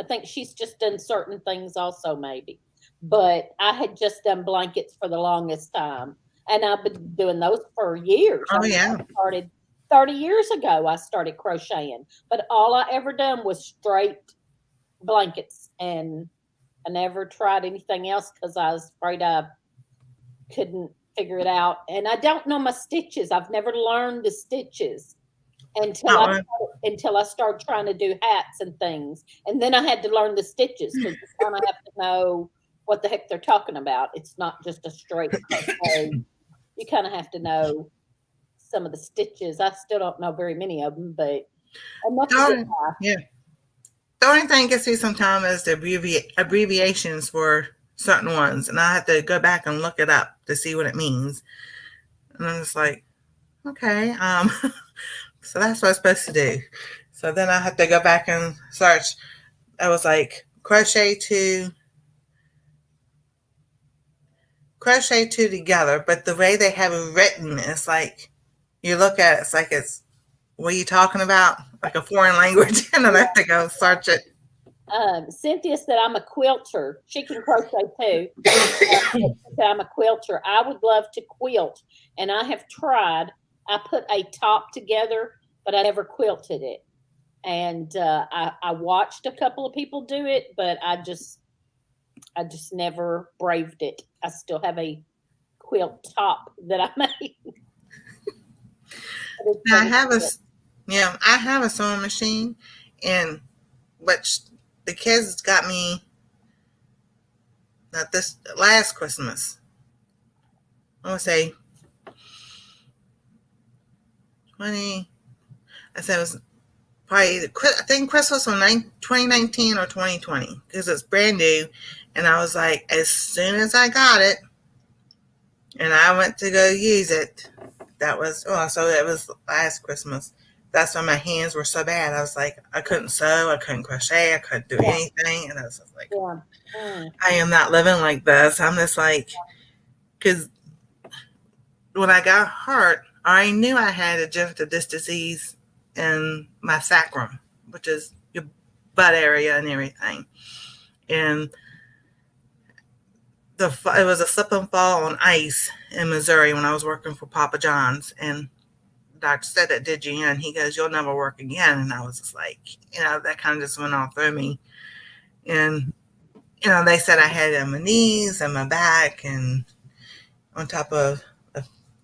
A: I think she's just done certain things also, maybe. But I had just done blankets for the longest time. And I've been doing those for years.
B: Oh, yeah.
A: I started 30 years ago, I started crocheting. But all I ever done was straight blankets. And I never tried anything else because I was afraid I couldn't figure it out. And I don't know my stitches. I've never learned the stitches until I started trying to do hats and things. And then I had to learn the stitches because you kind of have to know what the heck they're talking about. It's not just a straight crochet. You kind of have to know some of the stitches. I still don't know very many of them, but enough to get by.
B: Yeah. The only thing gets me sometimes is the abbreviations for certain ones, and I have to go back and look it up to see what it means. And I'm just like, okay, so that's what I'm supposed to do. So then I have to go back and search. I was like crochet two together, but the way they have it written is like you look at it, it's like it's what are you talking about? Like a foreign language, and then I have to go search it.
A: Cynthia said I'm a quilter. She can crochet too. I'm a quilter. I would love to quilt, and I have tried. I put a top together, but I never quilted it. And I watched a couple of people do it, but I just never braved it. I still have a quilt top that I made.
B: Now, I have a sewing machine, and which the kids got me not this last Christmas. I want to say 20. I said it was probably I think Christmas from 2019 or 2020 because it's brand new, and I was like, as soon as I got it, and I went to go use it. That was so it was last Christmas. That's when my hands were so bad. I was like, I couldn't sew, I couldn't crochet, I couldn't do anything, and I was just like, I am not living like this. I'm just like, because when I got hurt, I knew I had a genital disc disease in my sacrum, which is your butt area and everything, and it was a slip and fall on ice in Missouri when I was working for Papa John's, and the doctor said that did you in. He goes, you'll never work again. And I was just like, that kind of just went all through me. And they said I had it in my knees and my back, and on top of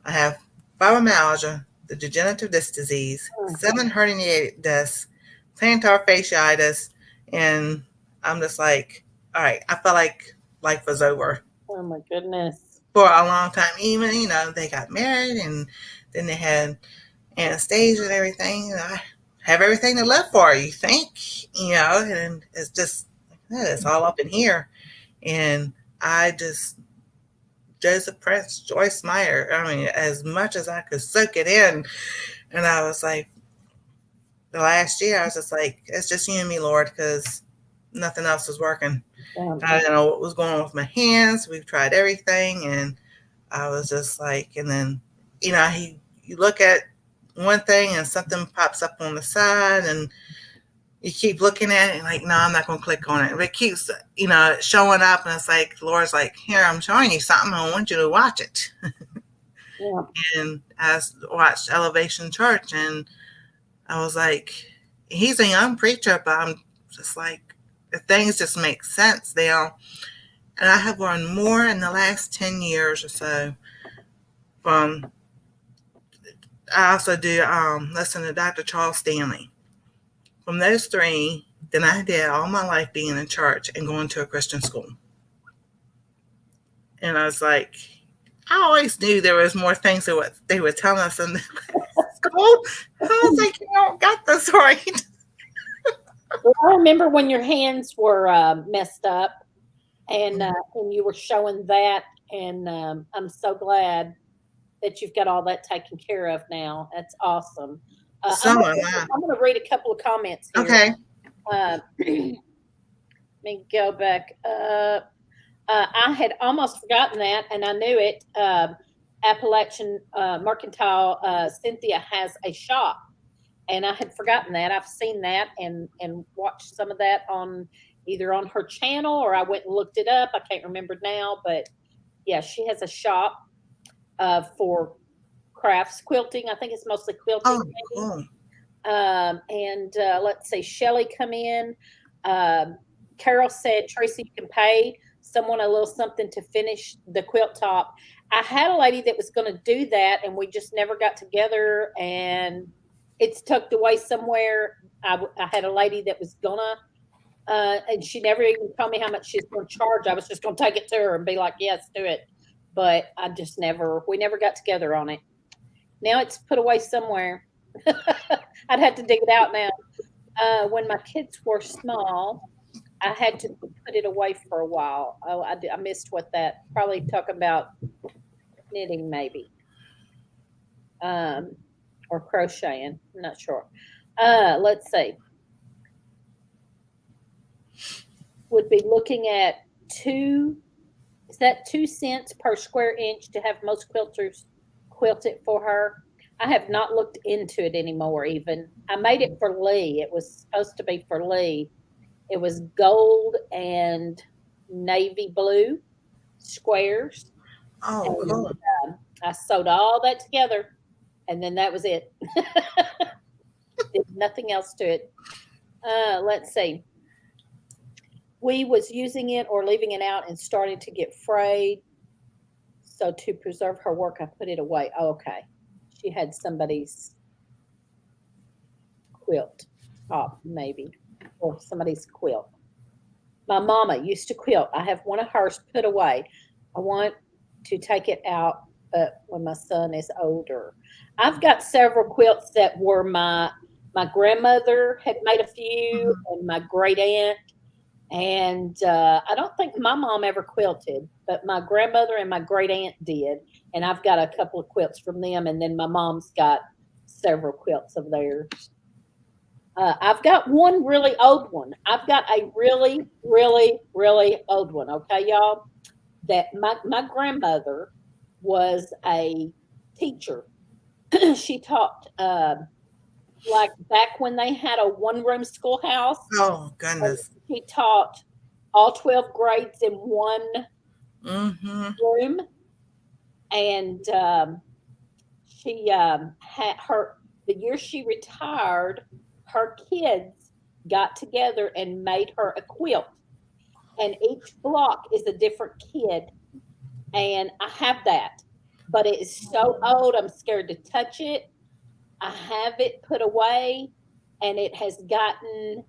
B: I have fibromyalgia, the degenerative disc disease, 7 herniated discs, plantar fasciitis, and I'm just like, all right, I felt like life was over.
A: Oh my goodness.
B: For a long time. Even, they got married, and then they had Anastasia and everything. And I have everything to live for, you think, and it's just, it's all up in here. And I just, Joseph Prince, Joyce Meyer, I mean, as much as I could soak it in. And I was like, the last year, I was just like, it's just you and me, Lord, because nothing else was working. I didn't know what was going on with my hands. We've tried everything, and I was just like, and then, you look at one thing and something pops up on the side, and you keep looking at it and like, no, I'm not going to click on it. But it keeps, showing up, and it's like, the Lord's like, here, I'm showing you something. I want you to watch it.
A: Yeah.
B: And I watched Elevation Church, and I was like, he's a young preacher, but I'm just like, the things just make sense now. And I have learned more in the last 10 years or so from, I also do listen to Dr. Charles Stanley. From those three, than I did all my life being in church and going to a Christian school. And I was like, I always knew there was more things than what they were telling us in the school. I was like, you don't got this right.
A: Well, I remember when your hands were messed up, and you were showing that, and I'm so glad that you've got all that taken care of now. That's awesome. I'm going to read a couple of comments here.
B: Okay.
A: Let me go back up. I had almost forgotten that, and I knew it. Appalachian Mercantile Cynthia has a shop, and I had forgotten that. I've seen that and watched some of that either on her channel, or I went and looked it up. I can't remember now, but yeah, she has a shop for crafts, quilting. I think it's mostly quilting.
B: Oh, cool.
A: And let's see, Shelly come in. Carol said, Tracy, you can pay someone a little something to finish the quilt top. I had a lady that was going to do that, and we just never got together, and it's tucked away somewhere. I had a lady that was gonna, and she never even told me how much she's going to charge. I was just going to take it to her and be like, yes, do it. But we never got together on it. Now it's put away somewhere. I'd have to dig it out now. When my kids were small, I had to put it away for a while. Oh, I missed what that, probably talking about knitting maybe, um, or crocheting. I'm not sure. Let's see. Would be looking at is that 2 cents per square inch to have most quilters quilt it for her? I have not looked into it anymore even. I made it for Lee. It was supposed to be for Lee. It was gold and navy blue squares.
B: Oh,
A: And
B: cool.
A: I sewed all that together, and then that was it. Did nothing else to it. Let's see. We was using it or leaving it out and started to get frayed. So to preserve her work, I put it away. Oh, okay. She had somebody's quilt top, maybe, or somebody's quilt. My mama used to quilt. I have one of hers put away. I want to take it out when my son is older. I've got several quilts that were my grandmother had made a few,
B: Mhm.
A: and my great aunt. And I don't think my mom ever quilted, but my grandmother and my great aunt did. And I've got a couple of quilts from them, and then my mom's got several quilts of theirs. I've got one really old one. I've got a really, really, really old one. Okay, y'all. That my grandmother was a teacher. She taught like back when they had a one-room schoolhouse.
B: Oh, goodness.
A: She taught all 12 grades in one
B: Mm-hmm.
A: room, and she had the year she retired, her kids got together and made her a quilt, and each block is a different kid, and I have that, but it is so old I'm scared to touch it. I have it put away, and it has gotten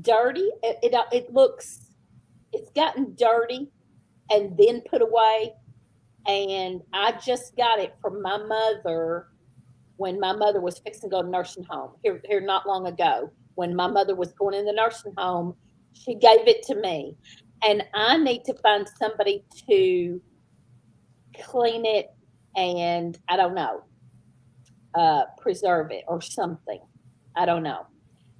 A: dirty. It looks, it's gotten dirty and then put away. And I just got it from my mother when my mother was fixing to go to nursing home here not long ago. When my mother was going in the nursing home, she gave it to me. And I need to find somebody to clean it and I don't know, preserve it or something. I don't know.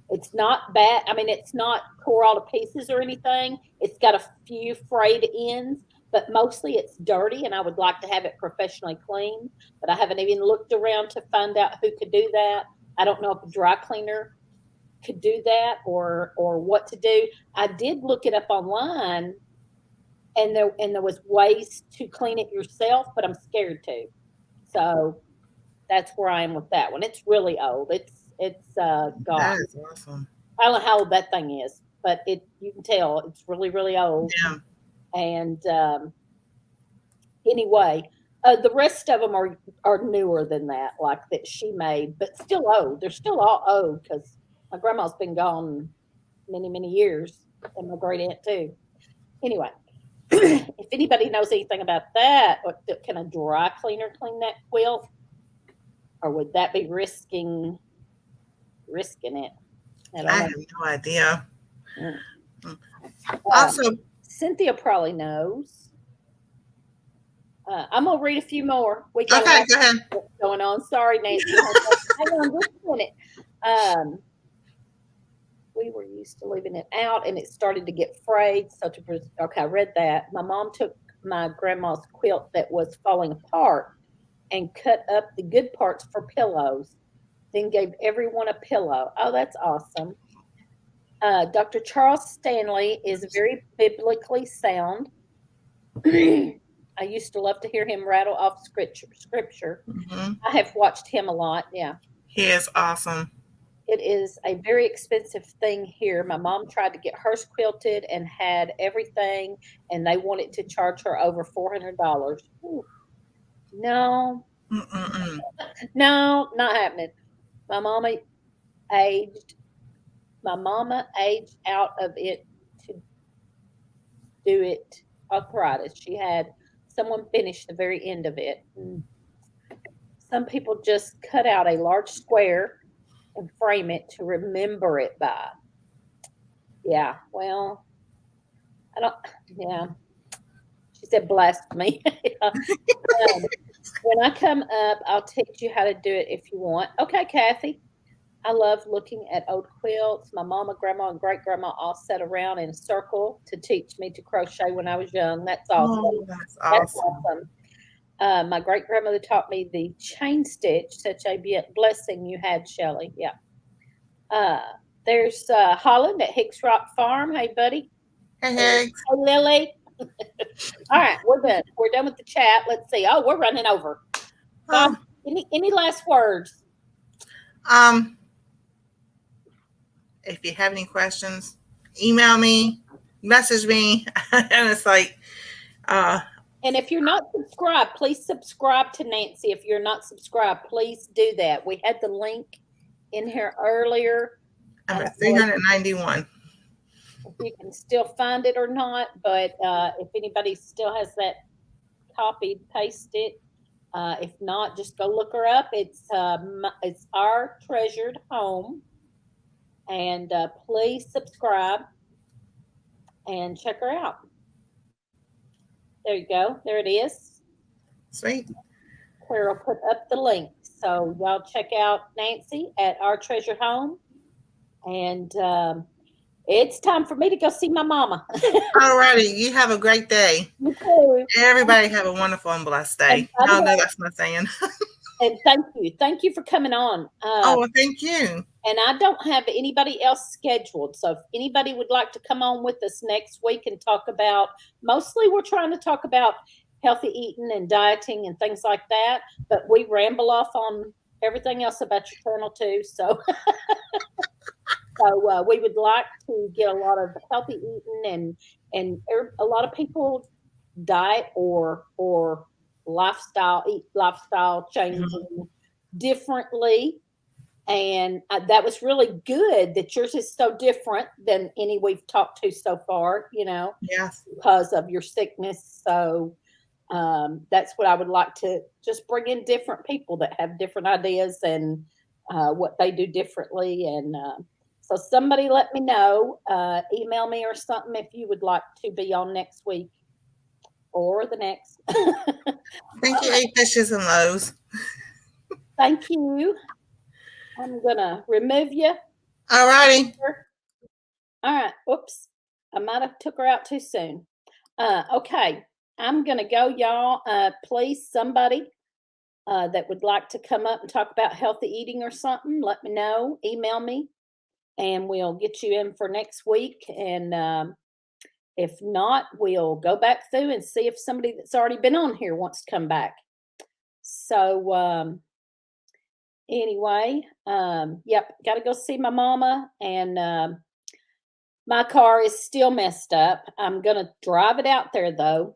A: It's not bad. I mean, it's not tore all to pieces or anything. It's got a few frayed ends, but mostly it's dirty, and I would like to have it professionally cleaned. But I haven't even looked around to find out who could do that. I don't know if a dry cleaner could do that or what to do. I did look it up online, and there was ways to clean it yourself, but I'm scared to. So that's where I am with that one. It's really old. It's
B: That
A: God.
B: is awesome.
A: I don't know how old that thing is, but you can tell it's really, really old.
B: Yeah.
A: And anyway, the rest of them are newer than that, like that she made, but still old. They're still all old because my grandma's been gone many, many years, and my great aunt too. Anyway, if anybody knows anything about that, or can a dry cleaner clean that quilt, or would that be risking it? I don't
B: I
A: know.
B: have no idea.
A: Mm.
B: Also,
A: Cynthia probably knows. I'm gonna read a few more. We got a
B: okay,
A: lot
B: go ahead.
A: going on. Sorry, Nancy. Hang on just a minute. We were used to leaving it out, and it started to get frayed. So okay, I read that. My mom took my grandma's quilt that was falling apart and cut up the good parts for pillows. Then gave everyone a pillow. Oh, that's awesome. Dr. Charles Stanley is very biblically sound. I used to love to hear him rattle off scripture.
B: Hmm.
A: I have watched him a lot. Yeah.
B: He is awesome.
A: It is a very expensive thing here. My mom tried to get hers quilted and had everything, and they wanted to charge her over $400. Ooh. No,
B: Mm-mm-mm.
A: no, not happening. My mama aged. My mama aged out of it to do it arthritis. She had someone finish the very end of it. Some people just cut out a large square and frame it to remember it by. Yeah, well, I don't, yeah. She said, blessed me. When I come up, I'll teach you how to do it if you want. Okay, Kathy. I love looking at old quilts. My mama, grandma, and great grandma all sat around in a circle to teach me to crochet when I was young. That's awesome.
B: Oh, that's
A: That's
B: awesome.
A: awesome. My great grandmother taught me the chain stitch. Such a blessing you had, Shelley. Yeah. There's Holland at Hicks Rock Farm. Hey, buddy.
B: Hey,
A: Hey, Lily. All right, we're done. We're done with the chat. Let's see. Oh, we're running over. Bob, any last words?
B: If you have any questions, email me, message me, and it's like,
A: and if you're not subscribed, please subscribe to Nancy. If you're not subscribed, please do that. We had the link in here earlier.
B: I'm at 391.
A: If you can still find it or not, but if anybody still has that copied, paste it. If not, just go look her up. It's Our Treasured Home, and please subscribe and check her out. There you go. There it is.
B: Sweet.
A: Claire will put up the link. So y'all check out Nancy at Our Treasured Home, and it's time for me to go see my mama.
B: All righty. You have a great day.
A: You too.
B: Everybody have a wonderful and blessed day. No, that's not saying.
A: And thank you for coming on.
B: Well, thank you.
A: And I don't have anybody else scheduled, so if anybody would like to come on with us next week and talk about, mostly we're trying to talk about healthy eating and dieting and things like that, but we ramble off on everything else about your channel too. So so we would like to get a lot of healthy eating, and a lot of people diet or lifestyle changing differently. And that was really good that yours is so different than any we've talked to so far,
B: Yes.
A: because of your sickness. So that's what I would like to just bring in, different people that have different ideas and what they do differently. And so somebody let me know, email me or something if you would like to be on next week or the next.
B: Thank you, 8 Fishes and Loaves.
A: Thank you. I'm going to remove you.
B: All righty.
A: All right. Oops. I might have took her out too soon. Okay. I'm going to go, y'all. Please, somebody that would like to come up and talk about healthy eating or something, let me know. Email me, and we'll get you in for next week. And if not, we'll go back through and see if somebody that's already been on here wants to come back. So, anyway, yep, got to go see my mama, and my car is still messed up. I'm going to drive it out there, though.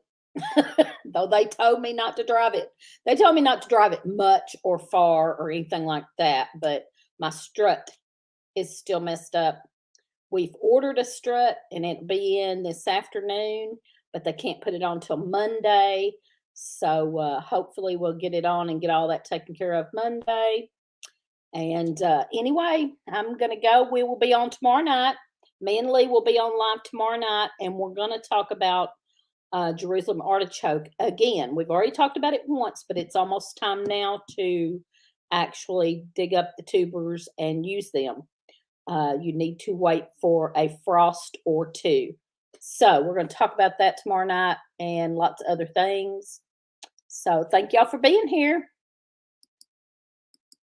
A: Though they told me not to drive it. They told me not to drive it much or far or anything like that, but my strut is still messed up. We've ordered a strut, and it'll be in this afternoon, but they can't put it on till Monday. So hopefully we'll get it on and get all that taken care of Monday. And anyway, I'm going to go. We will be on tomorrow night. Me and Lee will be on live tomorrow night, and we're going to talk about Jerusalem artichoke again. We've already talked about it once, but it's almost time now to actually dig up the tubers and use them. You need to wait for a frost or two. So we're going to talk about that tomorrow night and lots of other things. So thank y'all for being here.